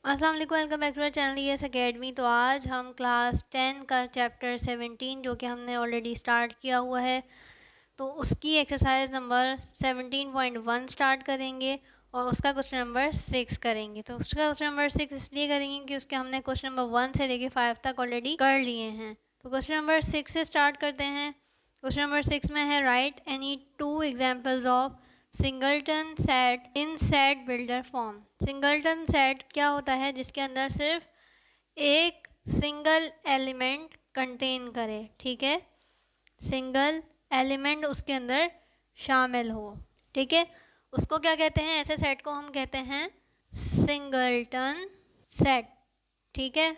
अस्सलाम वालेकुम, welcome back to our channel ES academy. तो आज हम क्लास 10 का चैप्टर 17 जो कि हमने ऑलरेडी स्टार्ट किया हुआ है, तो उसकी एक्सरसाइज नंबर 17.1 स्टार्ट करेंगे और उसका क्वेश्चन नंबर 6 करेंगे। तो उसका क्वेश्चन नंबर 6 इसलिए करेंगे कि उसके हमने क्वेश्चन नंबर 1 से लेके 5 तक ऑलरेडी कर लिए हैं। तो क्वेश्चन नंबर 6 से स्टार्ट करते हैं। क्वेश्चन नंबर 6 में है right any 2 examples of singleton set in set builder form. Singleton set क्या होता है? जिसके अंदर सिर्फ एक सिंगल एलिमेंट कंटेन करे, ठीक है, सिंगल एलिमेंट उसके अंदर शामिल हो, ठीक है, उसको क्या कहते हैं? ऐसे सेट को हम कहते हैं सिंगलटन सेट, ठीक है,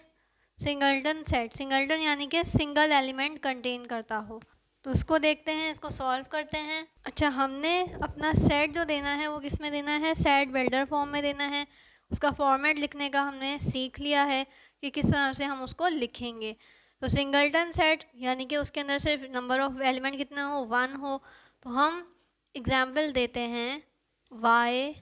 सिंगलटन सेट। सिंगलटन यानी कि सिंगल एलिमेंट कंटेन करता हो। तो उसको देखते हैं, इसको सॉल्व करते हैं। अच्छा, हमने अपना सेट जो देना है वो किस में देना है? सेट बिल्डर फॉर्म में देना है। उसका फॉर्मेट लिखने का हमने सीख लिया है कि किस तरह से हम उसको लिखेंगे। तो सिंगलटन सेट यानी कि उसके अंदर सिर्फ नंबर ऑफ एलिमेंट कितना हो? 1 हो। तो हम एग्जाम्पल देते हैं y,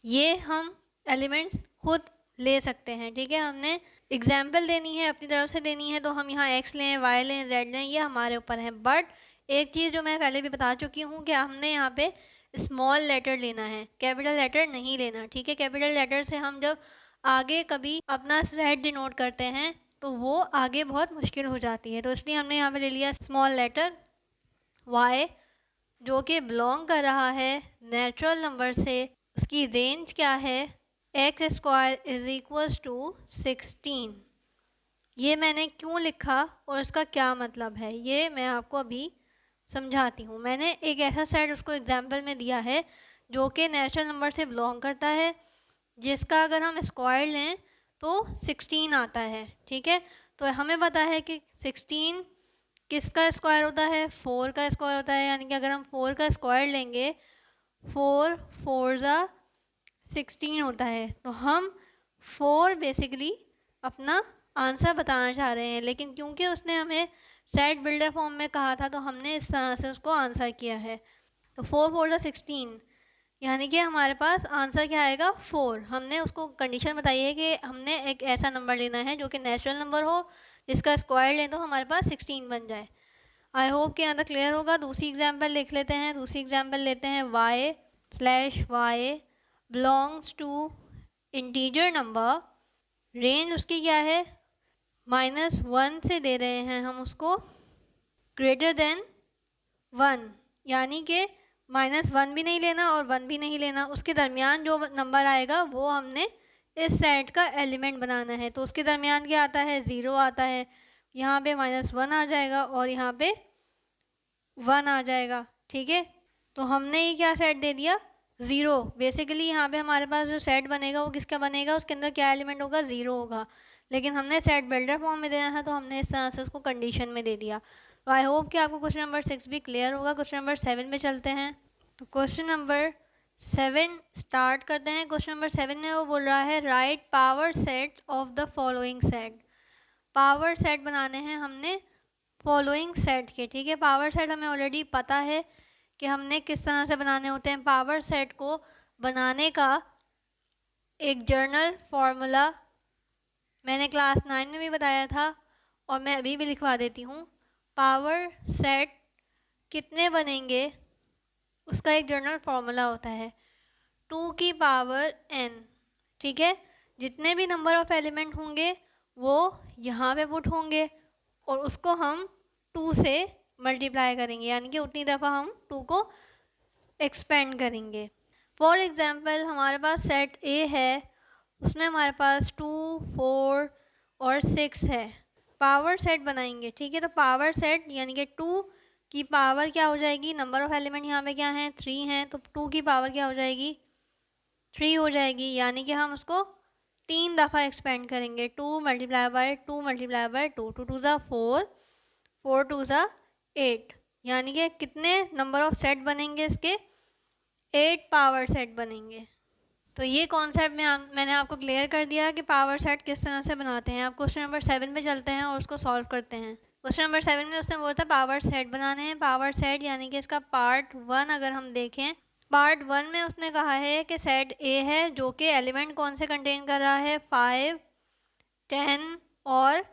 ये हम एलिमेंट्स खुद ले सकते हैं, ठीक है, हमने एग्जाम्पल देनी है, अपनी तरफ से देनी है, तो हम यहाँ x लें, y लें, z लें, ये हमारे ऊपर है। बट एक चीज़ जो मैं पहले भी बता चुकी हूँ कि हमने यहाँ पे स्मॉल लेटर लेना है, कैपिटल लेटर नहीं लेना, ठीक है। कैपिटल लेटर से हम जब आगे कभी अपना सेट डिनोट करते हैं तो वो आगे बहुत मुश्किल हो जाती है, तो इसलिए हमने यहाँ पे ले लिया स्मॉल लेटर y, जो कि बिलोंग कर रहा है नेचुरल नंबर से। उसकी रेंज क्या है? x² is equals to 16। ये मैंने क्यों लिखा और इसका क्या मतलब है ये मैं आपको अभी समझाती हूँ। मैंने एक ऐसा सेट उसको एग्जाम्पल में दिया है जो कि नेचुरल नंबर से बिलोंग करता है, जिसका अगर हम स्क्वायर लें तो 16 आता है, ठीक है। तो हमें पता है कि 16 किसका स्क्वायर होता है? 4 का स्क्वायर होता है, यानी कि अगर हम 4 का स्क्वायर लेंगे 4 4 ज़ा 16 होता है। तो हम 4 बेसिकली अपना आंसर बताना चाह रहे हैं, लेकिन क्योंकि उसने हमें सेट बिल्डर फॉर्म में कहा था तो हमने इस तरह से उसको आंसर किया है। तो 4 4 ज़ा 16 यानी कि हमारे पास आंसर क्या आएगा? 4। हमने उसको कंडीशन बताई है कि हमने एक ऐसा नंबर लेना है जो कि नेचुरल नंबर हो, जिसका स्क्वायर लें तो हमारे पास 16 बन जाए। आई होप कि यहाँ तक क्लियर होगा। दूसरी एग्जाम्पल लिख लेते हैं। दूसरी एग्जाम्पल लेते हैं y/y belongs to integer number. Range उसकी क्या है? -1 से दे रहे हैं हम उसको ग्रेटर देन 1, यानी कि -1 भी नहीं लेना और 1 भी नहीं लेना, उसके दरमियान जो नंबर आएगा वो हमने इस सेट का एलिमेंट बनाना है। तो उसके दरमियान क्या आता है? 0 आता है, यहाँ पे -1 आ जाएगा और यहाँ पे 1 आ जाएगा, ठीक है। तो हमने ये क्या सेट दे दिया? 0। बेसिकली यहाँ पे हमारे पास जो सेट बनेगा वो किसका बनेगा? उसके अंदर क्या एलिमेंट होगा? 0 होगा, लेकिन हमने सेट बिल्डर फॉर्म में देना है तो हमने इस तरह से उसको कंडीशन में दे दिया। तो आई होप कि आपको क्वेश्चन नंबर 6 भी क्लियर होगा। क्वेश्चन नंबर 7 में चलते हैं। तो क्वेश्चन नंबर 7 स्टार्ट करते हैं। क्वेश्चन नंबर 7 में वो बोल रहा है right power set of the following set. Power set बनाने हैं हमने फॉलोइंग सेट के, ठीक है। पावर सेट हमें ऑलरेडी पता है कि हमने किस तरह से बनाने होते हैं। पावर सेट को बनाने का एक जर्नल फॉर्मूला मैंने क्लास 9 में भी बताया था और मैं अभी भी लिखवा देती हूँ। पावर सेट कितने बनेंगे उसका एक जर्नल फॉर्मूला होता है 2 की पावर n, ठीक है। जितने भी नंबर ऑफ एलिमेंट होंगे वो यहाँ पे पुट होंगे और उसको हम 2 से मल्टीप्लाई करेंगे, यानी कि उतनी दफ़ा हम 2 को एक्सपेंड करेंगे। फॉर एग्ज़ाम्पल हमारे पास सेट ए है, उसमें हमारे पास 2 4 और 6 है। पावर सेट बनाएंगे, ठीक है। तो पावर सेट यानी कि 2 की पावर क्या हो जाएगी? नंबर ऑफ एलिमेंट यहाँ पे क्या है? 3 हैं, तो 2 की पावर क्या हो जाएगी? 3 हो जाएगी, यानी कि हम उसको 3 दफ़ा एक्सपेंड करेंगे। 2 × 2 × 2, 2 2 ज़ा 4, 4 2 ज़ा 8, यानी कि कितने नंबर ऑफ सेट बनेंगे इसके? 8 पावर सेट बनेंगे। तो ये कॉन्सेप्ट मैंने आपको क्लियर कर दिया कि पावर सेट किस तरह से बनाते हैं। आप क्वेश्चन नंबर 7 पे चलते हैं और उसको सॉल्व करते हैं। क्वेश्चन नंबर 7 में उसने बोला था पावर सेट बनाने हैं। पावर सेट यानी कि इसका पार्ट 1 अगर हम देखें पार्ट 1 में उसने कहा है कि सेट ए है जो कि एलिमेंट कौन से कंटेन कर रहा है, 5, 10 और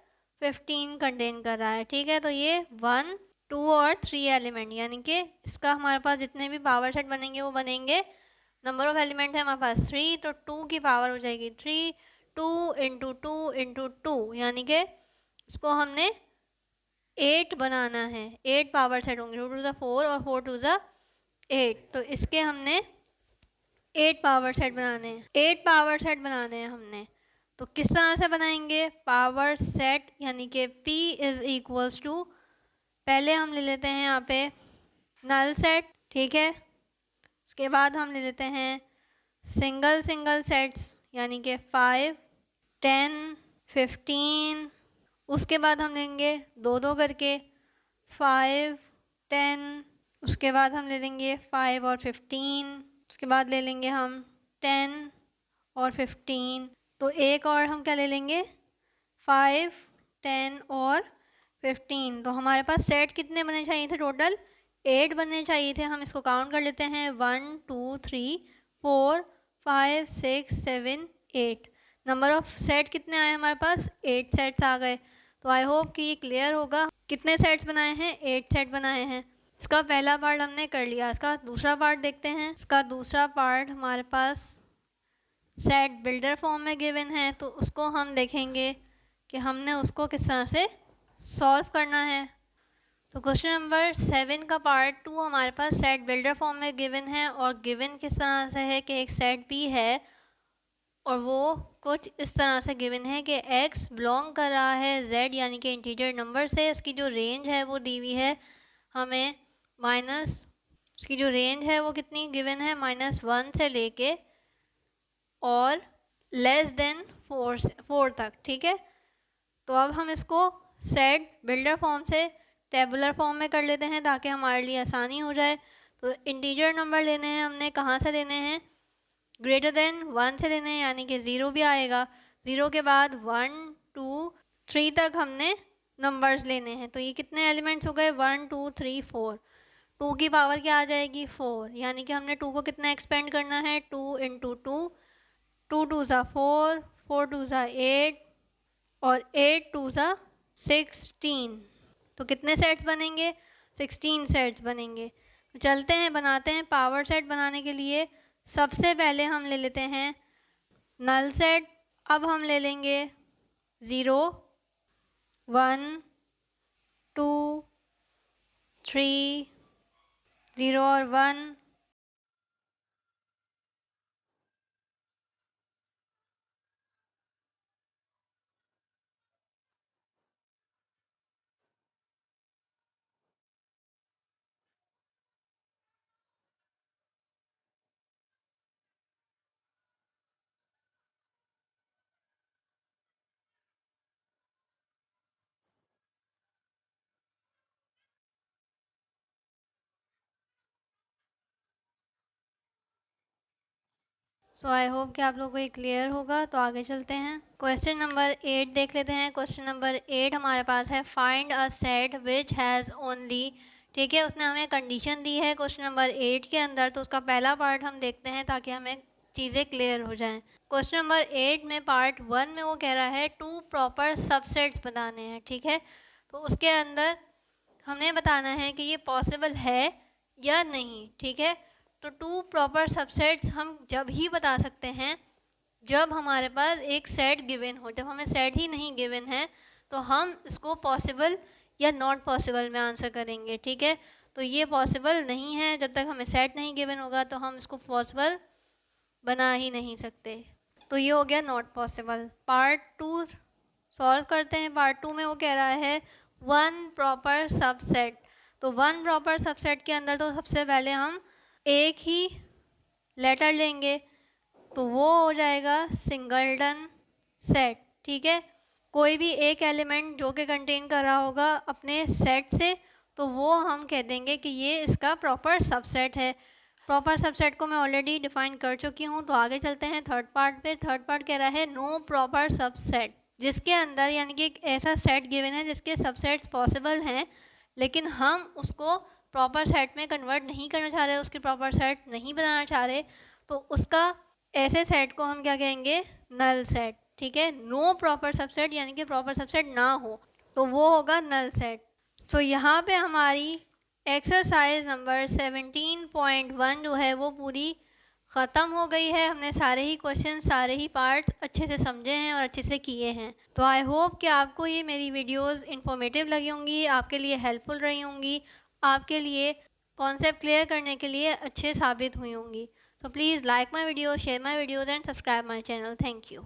15 कंटेन कर रहा है। ठीक है, तो ये 1, 2 और 3 एलिमेंट, यानी कि इसका हमारे पास जितने भी पावर सेट बनेंगे वो बनेंगे, नंबर ऑफ एलिमेंट है हमारे पास 3, तो 2 की पावर हो जाएगी 3, 2 इंटू 2 इंटू 2, यानी कि इसको हमने 8 बनाना है, 8 पावर सेट होंगे, 2 टू ज़ा 4 और 4 टू ज़ा 8, तो इसके हमने 8 पावर सेट बनाने हैं, 8 पावर सेट बनाने हैं हमने। तो किस तरह से बनाएंगे पावर सेट, यानी कि P इज़ इक्वल्स टू, पहले हम ले लेते हैं यहाँ पे नल सेट, ठीक है, उसके बाद हम ले लेते हैं सिंगल सिंगल सेट्स, यानी कि 5, 10, 15, उसके बाद हम लेंगे दो दो करके 5, 10, उसके बाद हम ले लेंगे 5 और 15, उसके बाद ले लेंगे हम 10 और 15, तो एक और हम क्या ले लेंगे 5, 10 और 15, तो हमारे पास सेट कितने बने चाहिए थे, टोटल 8 बनने चाहिए थे। हम इसको काउंट कर लेते हैं 1, 2, 3, 4, 5, 6, 7, 8, नंबर ऑफ सेट कितने आए हमारे पास, 8 सेट्स आ गए। तो आई होप कि ये क्लियर होगा। कितने सेट्स बनाए हैं, 8 सेट बनाए हैं। इसका पहला पार्ट हमने कर लिया, इसका दूसरा पार्ट देखते हैं। इसका दूसरा पार्ट हमारे पास सेट बिल्डर फॉर्म में गिवन है, तो उसको हम देखेंगे कि हमने उसको किस तरह से सॉल्व करना है। तो क्वेश्चन नंबर 7 का पार्ट 2 हमारे पास सेट बिल्डर फॉर्म में गिवन है, और गिवन किस तरह से है कि एक सेट भी है और वो कुछ इस तरह से गिवन है कि x बिलोंग कर रहा है z यानी कि इंटीजर नंबर से, उसकी जो रेंज है वो दी हुई है हमें माइनस, उसकी जो रेंज है वो कितनी गिवन है -1 से लेके और लेस देन 4 तक। ठीक है, तो अब हम इसको सेट बिल्डर फॉर्म से टेबुलर फॉर्म में कर लेते हैं ताकि हमारे लिए आसानी हो जाए। तो इंटीजर नंबर लेने हैं हमने, कहाँ से लेने हैं, ग्रेटर देन 1 से लेने हैं, यानी कि 0 भी आएगा, 0 के बाद 1, 2, 3 तक हमने नंबर्स लेने हैं। तो ये कितने एलिमेंट्स हो गए, 1, 2, 3, 4, 2 की पावर क्या आ जाएगी 4, यानी कि हमने 2 को कितना एक्सपेंड करना है, 2 इंटू 2, 2 टू ज़ा 4, 4 टू ज़ा 8 और 8 टू ज़ा 16, तो कितने सेट्स बनेंगे, 16 सेट्स बनेंगे। तो चलते हैं बनाते हैं। पावर सेट बनाने के लिए सबसे पहले हम ले लेते हैं नल सेट। अब हम ले लेंगे 0, 1, 2, 3, 0 और 1, सो आई होप कि आप लोगों को ये क्लियर होगा। तो आगे चलते हैं, क्वेश्चन नंबर 8 देख लेते हैं। क्वेश्चन नंबर 8 हमारे पास है find a set which has only, ठीक है, उसने हमें कंडीशन दी है क्वेश्चन नंबर 8 के अंदर, तो उसका पहला पार्ट हम देखते हैं ताकि हमें चीज़ें क्लियर हो जाएं। क्वेश्चन नंबर 8 में पार्ट 1 में वो कह रहा है 2 प्रॉपर सबसेट्स बनाने हैं, ठीक है, तो उसके अंदर हमने बताना है कि ये पॉसिबल है या नहीं, ठीक है। तो 2 प्रॉपर सबसेट्स हम जब ही बता सकते हैं जब हमारे पास एक सेट गिवन हो। जब हमें सेट ही नहीं गिवन है तो हम इसको पॉसिबल या नॉट पॉसिबल में आंसर करेंगे, ठीक है। तो ये पॉसिबल नहीं है, जब तक हमें सेट नहीं गिवन होगा तो हम इसको पॉसिबल बना ही नहीं सकते। तो ये हो गया नॉट पॉसिबल। पार्ट 2 सॉल्व करते हैं। पार्ट 2 में वो कह रहा है 1 प्रॉपर सबसेट। तो 1 प्रॉपर सबसेट के अंदर तो सबसे पहले हम एक ही लेटर लेंगे, तो वो हो जाएगा सिंगलटन सेट, ठीक है। कोई भी एक एलिमेंट जो कि कंटेन कर रहा होगा अपने सेट से, तो वो हम कह देंगे कि ये इसका प्रॉपर सबसेट है। प्रॉपर सबसेट को मैं ऑलरेडी डिफाइन कर चुकी हूँ। तो आगे चलते हैं थर्ड पार्ट पे। थर्ड पार्ट कह रहा है नो प्रॉपर सबसेट, जिसके अंदर यानी कि एक ऐसा सेट गिवन है जिसके सबसेट्स पॉसिबल हैं लेकिन हम उसको प्रॉपर सेट में कन्वर्ट नहीं करना चाह रहे, उसके प्रॉपर सेट नहीं बनाना चाह रहे, तो उसका ऐसे सेट को हम क्या कहेंगे, नल सेट। ठीक है, नो प्रॉपर सबसेट यानी कि प्रॉपर सबसेट ना हो तो वो होगा नल सेट। सो यहाँ पे हमारी एक्सरसाइज नंबर 17.1 जो है वो पूरी ख़त्म हो गई है। हमने सारे ही क्वेश्चन, सारे ही पार्ट्स अच्छे से समझे हैं और अच्छे से किए हैं। तो आई होप कि आपको ये मेरी वीडियोस इंफॉर्मेटिव लगी होंगी, आपके लिए हेल्पफुल रही होंगी, आपके लिए कॉन्सेप्ट क्लियर करने के लिए अच्छे साबित हुई होंगी। तो please like my video, share my videos and subscribe my channel. Thank you.